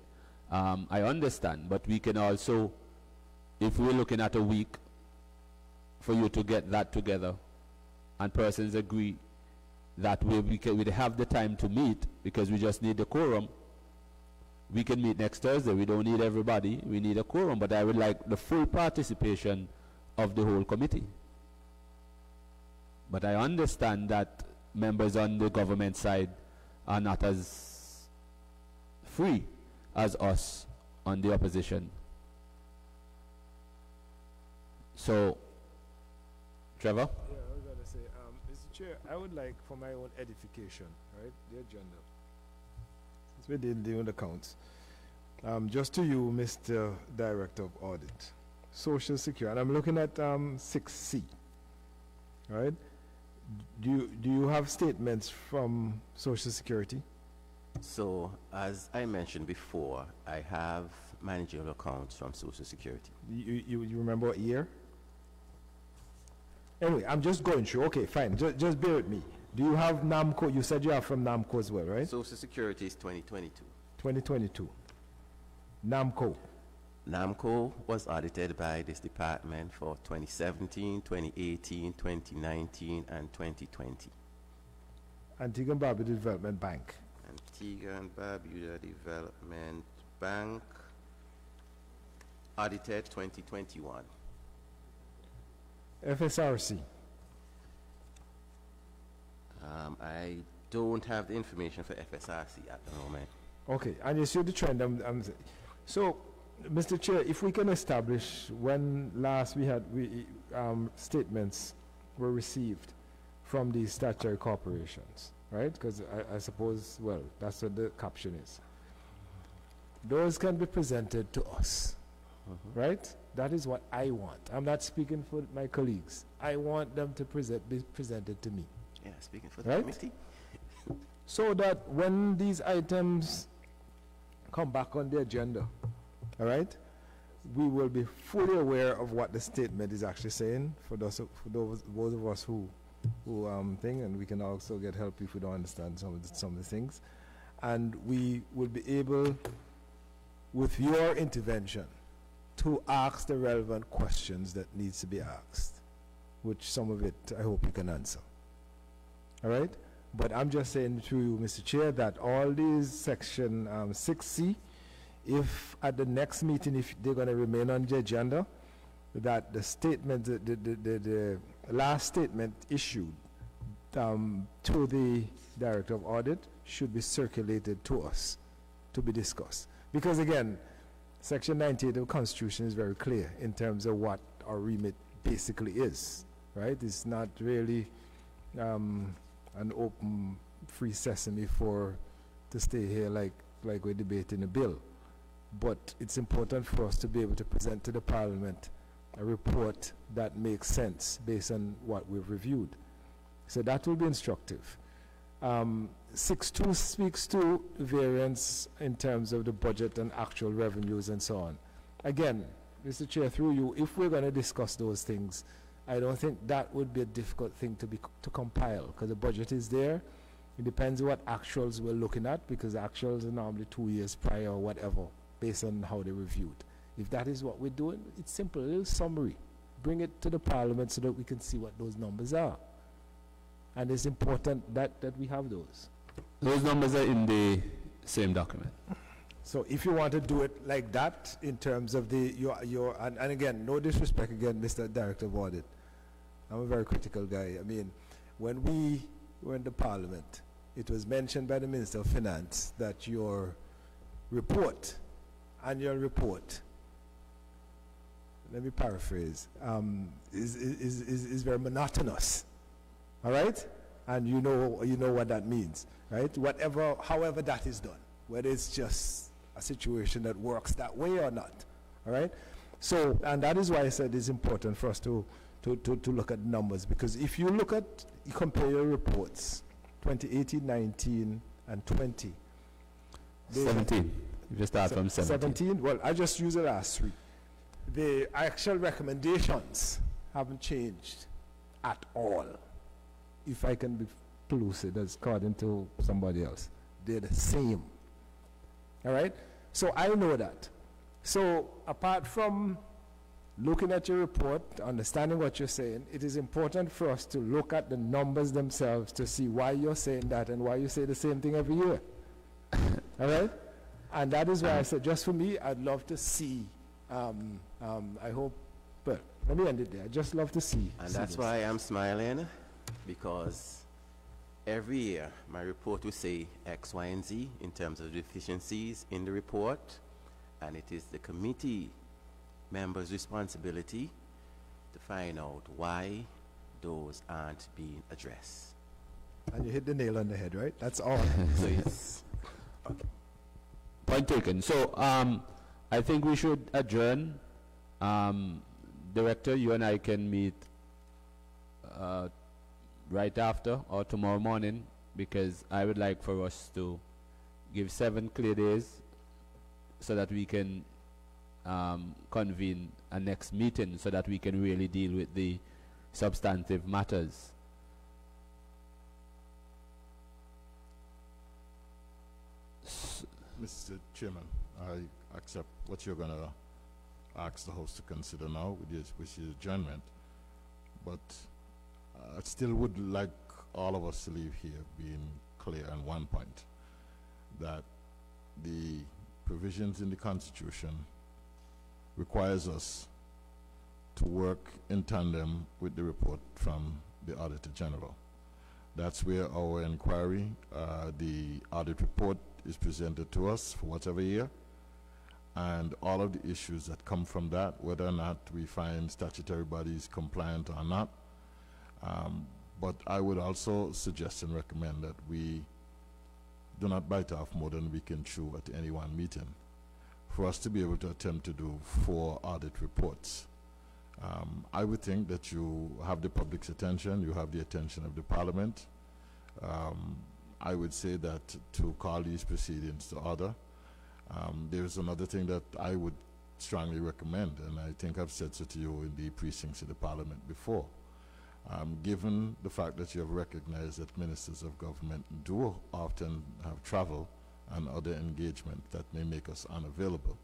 I understand, but we can also, if we're looking at a week for you to get that together and persons agree that we'd have the time to meet because we just need the quorum, we can meet next Thursday. We don't need everybody. We need a quorum, but I would like the full participation of the whole committee. But I understand that members on the government side are not as free as us on the opposition. So, Trevor? Yeah, I was going to say, Mr. Chair, I would like, for my own edification, right, the agenda, since we didn't do the counts, just to you, Mr. Director of Audit, Social Security, and I'm looking at 6C, right? Do you have statements from Social Security? So, as I mentioned before, I have managerial accounts from Social Security. You remember what year? Anyway, I'm just going through. Okay, fine. Just bear with me. Do you have NAMCO? You said you have from NAMCO as well, right? Social Security is 2022. 2022. NAMCO. NAMCO was audited by this department for 2017, 2018, 2019, and 2020. Antigua and Barbuda Development Bank. Antigua and Barbuda Development Bank, audited 2021. FSRC. I don't have the information for FSRC at the moment. Okay, and you see the trend. So, Mr. Chair, if we can establish when last we had statements were received from these statutory corporations, right? Because I suppose, well, that's what the caption is. Those can be presented to us, right? That is what I want. I'm not speaking for my colleagues. I want them to be presented to me. Yeah, speaking for the Right? committee. so that when these items come back on the agenda, all right, we will be fully aware of what the statement is actually saying for those of us who think, and we can also get help if we don't understand some of the things. And we will be able, with your intervention, to ask the relevant questions that needs to be asked, which some of it I hope you can answer. All right? But I'm just saying to you, Mr. Chair, that all these section 6C, if at the next meeting, if they're going to remain on the agenda, that the statement, the last statement issued to the Director of Audit should be circulated to us to be discussed. Because again, Section 98 of the Constitution is very clear in terms of what our remit basically is, right? It's not really an open, free sesame to stay here like we're debating a bill. But it's important for us to be able to present to the Parliament a report that makes sense based on what we've reviewed. So that will be instructive. 6.2 speaks to variance in terms of the budget and actual revenues and so on. Again, Mr. Chair, through you, if we're going to discuss those things, I don't think that would be a difficult thing to compile, because the budget is there. It depends what actuals we're looking at, because actuals are normally 2 years prior or whatever, based on how they reviewed. If that is what we're doing, it's simple, a little summary. Bring it to the Parliament so that we can see what those numbers are. And it's important that we have those. Those numbers are in the same document. So if you want to do it like that, in terms of and again, no disrespect again, Mr. Director of Audit. I'm a very critical guy. I mean, when we were in the Parliament, it was mentioned by the Minister of Finance that your report, annual report, let me paraphrase, is very monotonous. All right? And you know what that means, right? However that is done, whether it's just a situation that works that way or not. All right? So, and that is why I said it's important for us to look at numbers, because if you compare your reports, 2018, 19, and 20. 17. You just start from 17. Well, I just use the last three. The actual recommendations haven't changed at all. If I can be lucid, as according to somebody else, they're the same. All right? So I know that. So apart from looking at your report, understanding what you're saying, it is important for us to look at the numbers themselves to see why you're saying that and why you say the same thing every year. All right? And that is why I said, just for me, I'd love to see, I hope, but let me end it there. I'd just love to see. And that's why I'm smiling, because every year my report will say X, Y, and Z in terms of deficiencies in the report, and it is the committee members' responsibility to find out why those aren't being addressed. And you hit the nail on the head, right? That's all. So it's okay. Point taken. So I think we should adjourn. Director, you and I can meet right after or tomorrow morning, because I would like for us to give 7 clear days so that we can convene a next meeting so that we can really deal with the substantive matters. Mr. Chairman, I accept what you're going to ask the House to consider now, which is adjournment. But I still would like all of us to leave here being clear on one point, that the provisions in the Constitution requires us to work in tandem with the report from the Auditor General. That's where our inquiry, the audit report is presented to us for whatever year, and all of the issues that come from that, whether or not we find statutory bodies compliant or not. But I would also suggest and recommend that we do not bite off more than we can chew at any one meeting, for us to be able to attempt to do 4 audit reports. I would think that you have the public's attention, you have the attention of the Parliament. I would say that to call these proceedings to order. There's another thing that I would strongly recommend, and I think I've said so to you in the precincts of the Parliament before. Given the fact that you have recognized that ministers of government do often have travel and other engagement that may make us unavailable,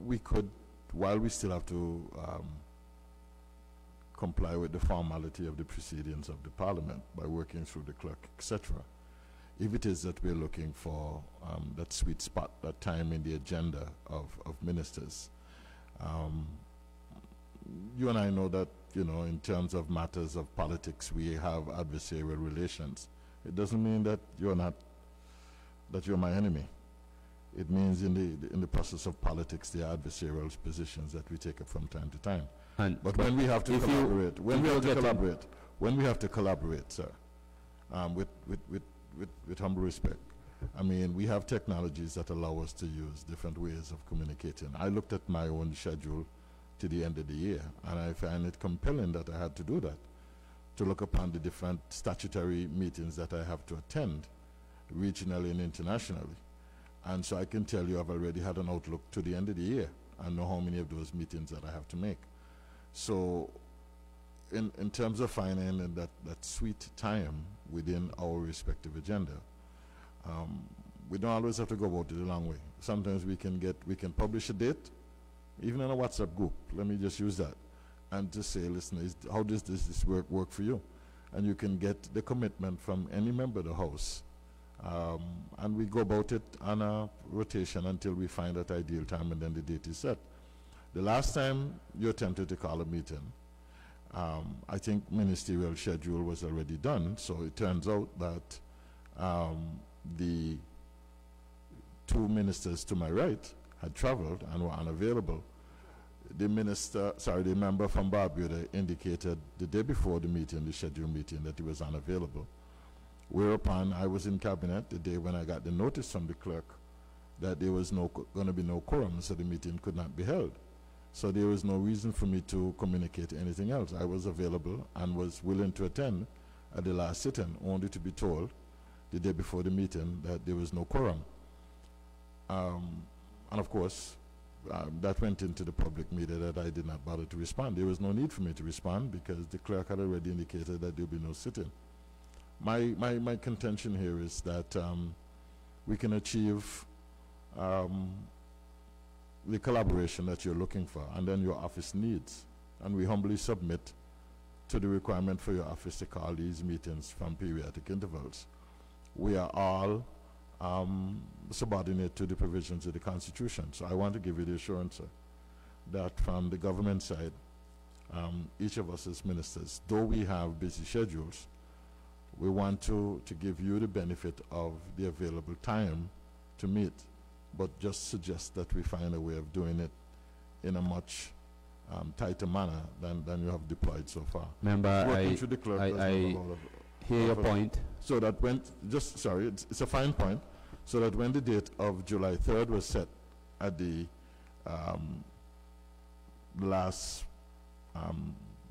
we could, while we still have to comply with the formality of the proceedings of the Parliament by working through the clerk, etc., if it is that we're looking for that sweet spot, that time in the agenda of ministers, you and I know that, you know, in terms of matters of politics, we have adversarial relations. It doesn't mean that you're not, that you're my enemy. It means in the process of politics, there are adversarial positions that we take up from time to time. But when we have to collaborate, when we have to collaborate, sir, with humble respect, I mean, we have technologies that allow us to use different ways of communicating. I looked at my own schedule to the end of the year, and I find it compelling that I had to do that, to look upon the different statutory meetings that I have to attend, regionally and internationally. And so I can tell you I've already had an outlook to the end of the year and know how many of those meetings that I have to make. So in terms of finding that sweet time within our respective agenda, we don't always have to go about it a long way. Sometimes we can publish a date, even in a WhatsApp group, let me just use that, and to say, listen, how does this work for you? And you can get the commitment from any member of the House, and we go about it on a rotation until we find that ideal time, and then the date is set. The last time you attempted to call a meeting, I think ministerial schedule was already done, so it turns out that the two ministers to my right had traveled and were unavailable. The member from Barbuda indicated the day before the meeting, the scheduled meeting, that he was unavailable. Whereupon I was in cabinet the day when I got the notice from the clerk that there was going to be no quorum, so the meeting could not be held. So there was no reason for me to communicate anything else. I was available and was willing to attend at the last sitting, only to be told the day before the meeting that there was no quorum. And of course, that went into the public media that I did not bother to respond. There was no need for me to respond because the clerk had already indicated that there would be no sitting. My contention here is that we can achieve the collaboration that you're looking for and then your office needs. And we humbly submit to the requirement for your office to call these meetings from periodic intervals. We are all subordinate to the provisions of the Constitution. So I want to give you the assurance, sir, that from the government side, each of us as ministers, though we have busy schedules, we want to give you the benefit of the available time to meet, but just suggest that we find a way of doing it in a much tighter manner than you have deployed so far. Member, I hear your point. So that when, it's a fine point, so that when the date of July 3rd was set at the last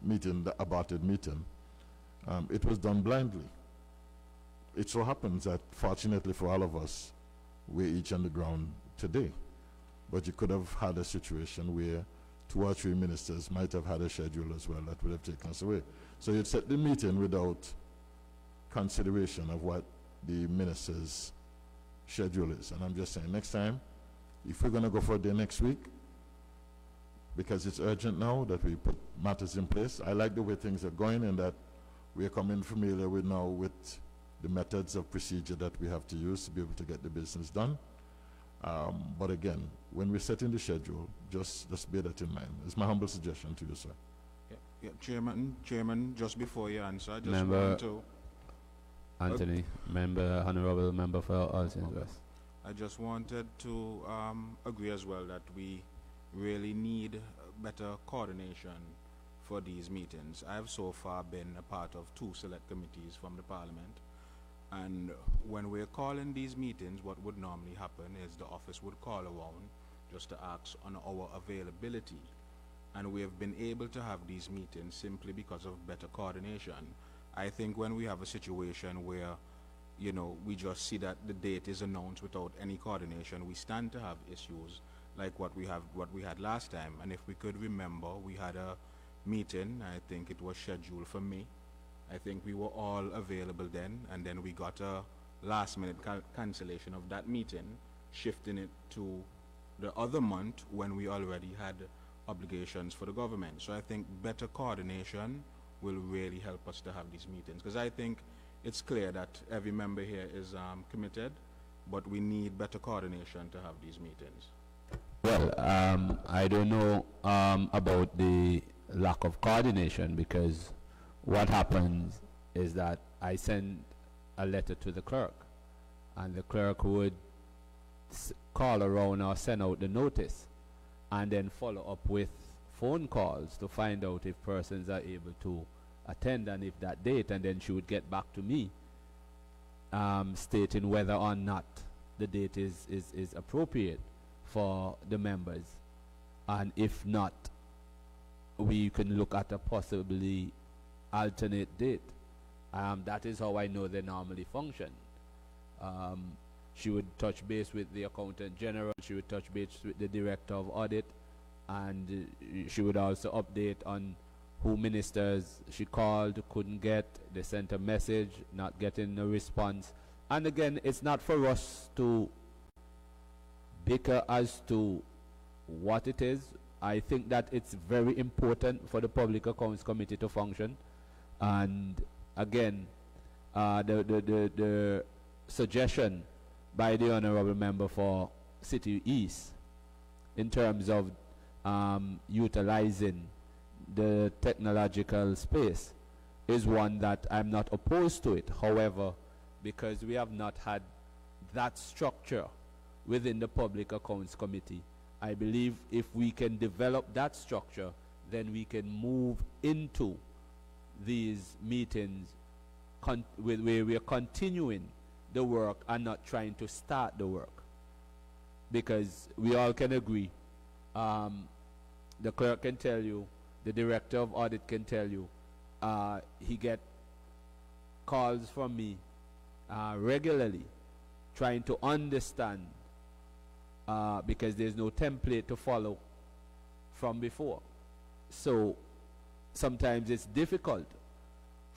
meeting, the aborted meeting, it was done blindly. It so happens that, fortunately for all of us, we're each on the ground today. But you could have had a situation where 2 or 3 ministers might have had a schedule as well that would have taken us away. So you'd set the meeting without consideration of what the minister's schedule is. And I'm just saying, next time, if we're going to go for a day next week, because it's urgent now that we put matters in place, I like the way things are going and that we are coming familiar with now with the methods of procedure that we have to use to be able to get the business done. But again, when we're setting the schedule, just bear that in mind. It's my humble suggestion to you, sir. Yeah, Chairman, just before you answer, I just want to... Anthony, Honorable Member for Alton West. I just wanted to agree as well that we really need better coordination for these meetings. I have so far been a part of 2 select committees from the Parliament, and when we're calling these meetings, what would normally happen is the office would call around just to ask on our availability, and we have been able to have these meetings simply because of better coordination. I think when we have a situation where, you know, we just see that the date is announced without any coordination, we stand to have issues like what we had last time. And if we could remember, we had a meeting, I think it was scheduled for May. I think we were all available then, and then we got a last minute cancellation of that meeting, shifting it to the other month when we already had obligations for the government. So I think better coordination will really help us to have these meetings, because I think it's clear that every member here is committed, but we need better coordination to have these meetings. Well, I don't know about the lack of coordination, because what happens is that I send a letter to the clerk, and the clerk would call around or send out the notice, and then follow up with phone calls to find out if persons are able to attend and if that date, and then she would get back to me stating whether or not the date is appropriate for the members, and if not, we can look at a possibly alternate date. That is how I know they normally function. She would touch base with the accountant general, she would touch base with the director of audit, and she would also update on who ministers she called, couldn't get, they sent a message, not getting a response. And again, it's not for us to bicker as to what it is. I think that it's very important for the Public Accounts Committee to function. And again, the suggestion by the Honorable Member for City East in terms of utilizing the technological space is one that I'm not opposed to it. However, because we have not had that structure within the Public Accounts Committee, I believe if we can develop that structure, then we can move into these meetings where we are continuing the work and not trying to start the work. Because we all can agree, the clerk can tell you, the director of audit can tell you, he get calls from me regularly trying to understand, because there's no template to follow from before. So sometimes it's difficult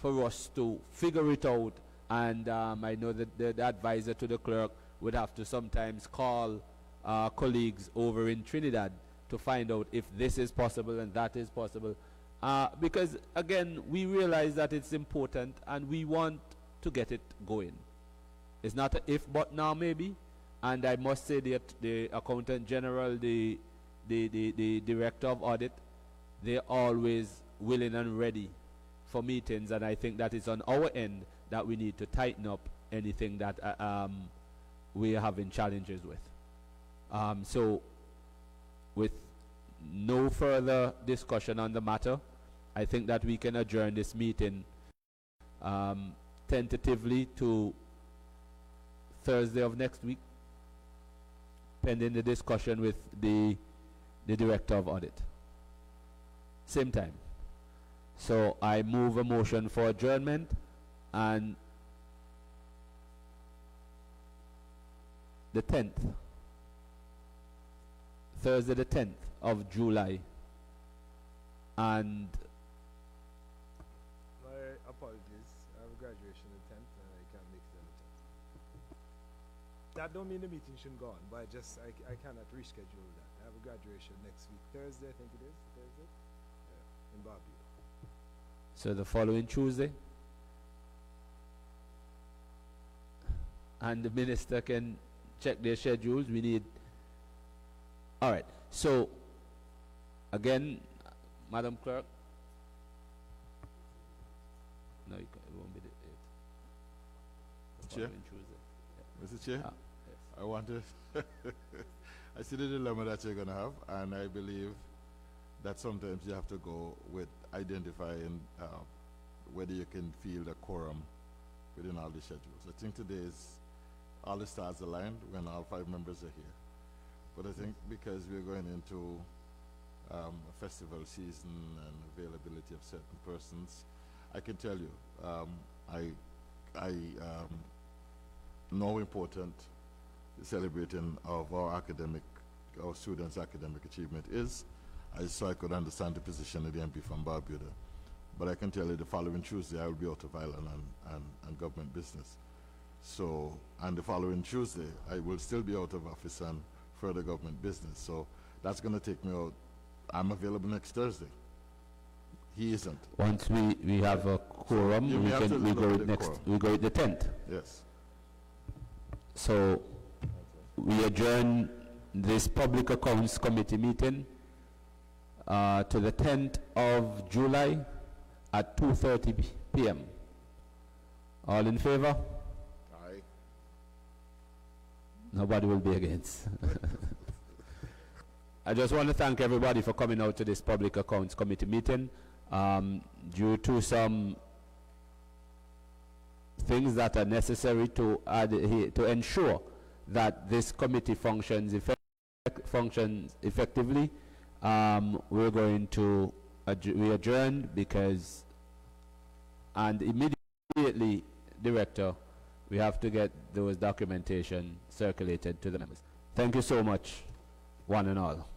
for us to figure it out, and I know that the advisor to the clerk would have to sometimes call colleagues over in Trinidad to find out if this is possible and that is possible, because again, we realize that it's important and we want to get it going. It's not a if but now maybe, and I must say that the accountant general, the director of audit, they're always willing and ready for meetings, and I think that it's on our end that we need to tighten up anything that we are having challenges with. So with no further discussion on the matter, I think that we can adjourn this meeting tentatively to Thursday of next week, pending the discussion with the director of audit. Same time. So I move a motion for adjournment, and the 10th, Thursday the 10th of July, and my apologies, I have graduation the 10th and I can't make it on the 10th. That don't mean the meeting shouldn't go on, but I cannot reschedule that. I have a graduation next week, Thursday, I think it is, Thursday? Yeah, in Barbuda. so the following Tuesday, and the minister can check their schedules. We need, all right, so again, Madam Clerk, no, it won't be the 8th. The Chair? following Tuesday. Mr. Chair, Ah, yes. I want to, I see the dilemma that you're going to have, and I believe that sometimes you have to go with identifying whether you can feel the quorum within all the schedules. I think today is all the stars aligned when all 5 members are here. But I think because we're going into a festival season and availability of certain persons, I can tell you, I know important the celebrating of our students' academic achievement is, so I could understand the position of the MP from Barbuda. But I can tell you the following Tuesday I will be out of Ireland and government business. So, and the following Tuesday I will still be out of office and further government business. So that's going to take me out. I'm available next Thursday. He isn't. Once we have a quorum, You may have to we look go at with the next, quorum. we go with the 10th. Yes. So we adjourn this Public Accounts Committee meeting to the 10th of July at 2:30 p.m. All in favor? Aye. Nobody will be against. I just want to thank everybody for coming out to this Public Accounts Committee meeting. Due to some things that are necessary to add here to ensure that this committee functions effectively, we're going to we adjourn because, and immediately, Director, we have to get those documentation circulated to the members. Thank you so much, one and all.